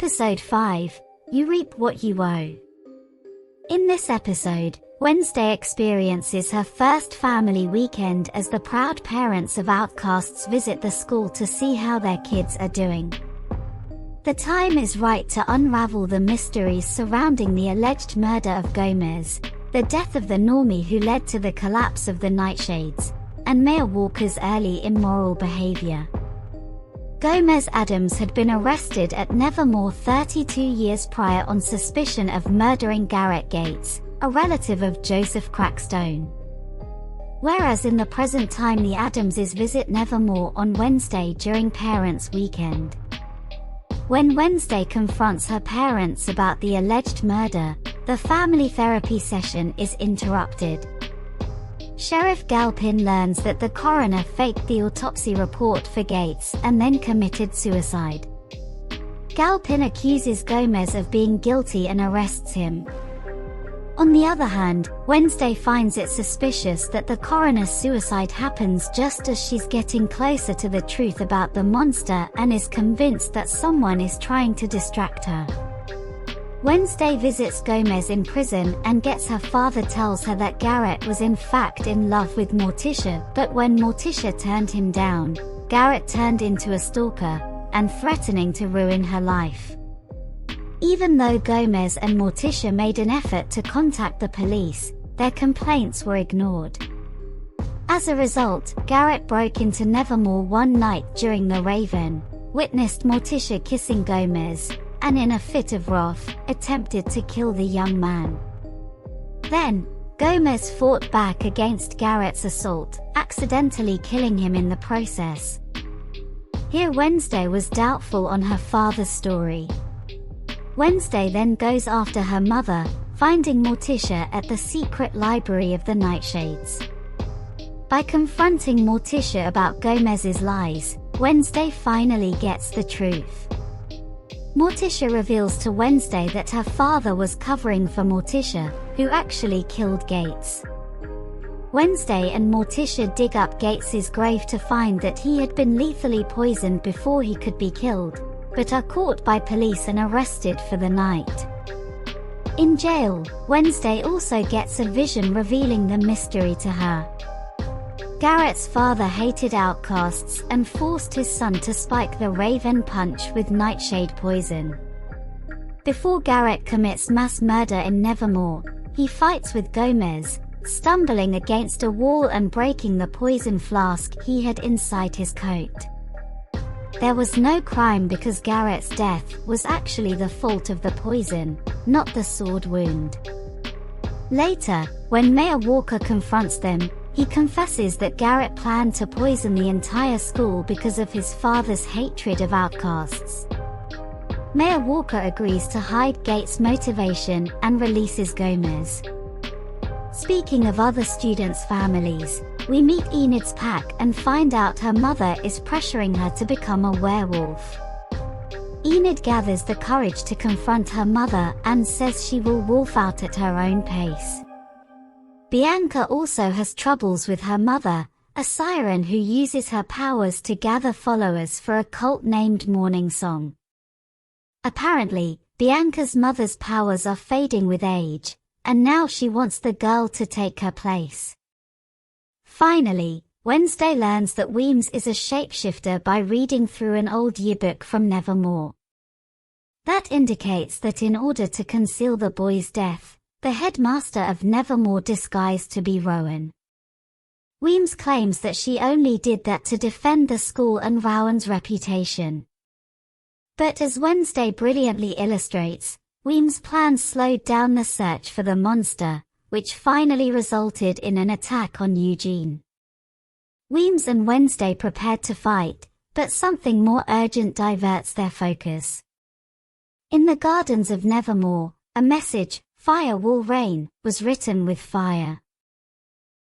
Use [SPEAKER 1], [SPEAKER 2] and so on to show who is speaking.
[SPEAKER 1] Episode 5, You Reap What You Owe. In this episode, Wednesday experiences her first family weekend as the proud parents of outcasts visit the school to see how their kids are doing. The time is right to unravel the mysteries surrounding the alleged murder of Gomez, the death of the normie who led to the collapse of the Nightshades, and Mayor Walker's early immoral behavior. Gomez Adams had been arrested at Nevermore 32 years prior on suspicion of murdering Garrett Gates, a relative of Joseph Crackstone. Whereas in the present time the Adamses visit Nevermore on Wednesday during Parents' Weekend. When Wednesday confronts her parents about the alleged murder, the family therapy session is interrupted. Sheriff Galpin learns that the coroner faked the autopsy report for Gates and then committed suicide. Galpin accuses Gomez of being guilty and arrests him. On the other hand, Wednesday finds it suspicious that the coroner's suicide happens just as she's getting closer to the truth about the monster and is convinced that someone is trying to distract her. Wednesday visits Gomez in prison and gets her father tells her that Garrett was in fact in love with Morticia, but when Morticia turned him down, Garrett turned into a stalker, and threatening to ruin her life. Even though Gomez and Morticia made an effort to contact the police, their complaints were ignored. As a result, Garrett broke into Nevermore one night during the Raven, witnessed Morticia kissing Gomez, and in a fit of wrath, attempted to kill the young man. Then, Gomez fought back against Garrett's assault, accidentally killing him in the process. Here Wednesday was doubtful on her father's story. Wednesday then goes after her mother, finding Morticia at the secret library of the Nightshades. By confronting Morticia about Gomez's lies, Wednesday finally gets the truth. Morticia reveals to Wednesday that her father was covering for Morticia, who actually killed Gates. Wednesday and Morticia dig up Gates's grave to find that he had been lethally poisoned before he could be killed, but are caught by police and arrested for the night. In jail, Wednesday also gets a vision revealing the mystery to her. Garrett's father hated outcasts and forced his son to spike the Raven punch with nightshade poison. Before Garrett commits mass murder in Nevermore, he fights with Gomez, stumbling against a wall and breaking the poison flask he had inside his coat. There was no crime because Garrett's death was actually the fault of the poison, not the sword wound. Later, when Mayor Walker confronts them, he confesses that Garrett planned to poison the entire school because of his father's hatred of outcasts. Mayor Walker agrees to hide Gates' motivation and releases Gomez. Speaking of other students' families, we meet Enid's pack and find out her mother is pressuring her to become a werewolf. Enid gathers the courage to confront her mother and says she will wolf out at her own pace. Bianca also has troubles with her mother, a siren who uses her powers to gather followers for a cult named Morning Song. Apparently, Bianca's mother's powers are fading with age, and now she wants the girl to take her place. Finally, Wednesday learns that Weems is a shapeshifter by reading through an old yearbook from Nevermore. That indicates that in order to conceal the boy's death, the headmaster of Nevermore disguised to be Rowan. Weems claims that she only did that to defend the school and Rowan's reputation. But as Wednesday brilliantly illustrates, Weems' plans slowed down the search for the monster, which finally resulted in an attack on Eugene. Weems and Wednesday prepared to fight, but something more urgent diverts their focus. In the gardens of Nevermore, a message, "Fire will rain," was written with fire.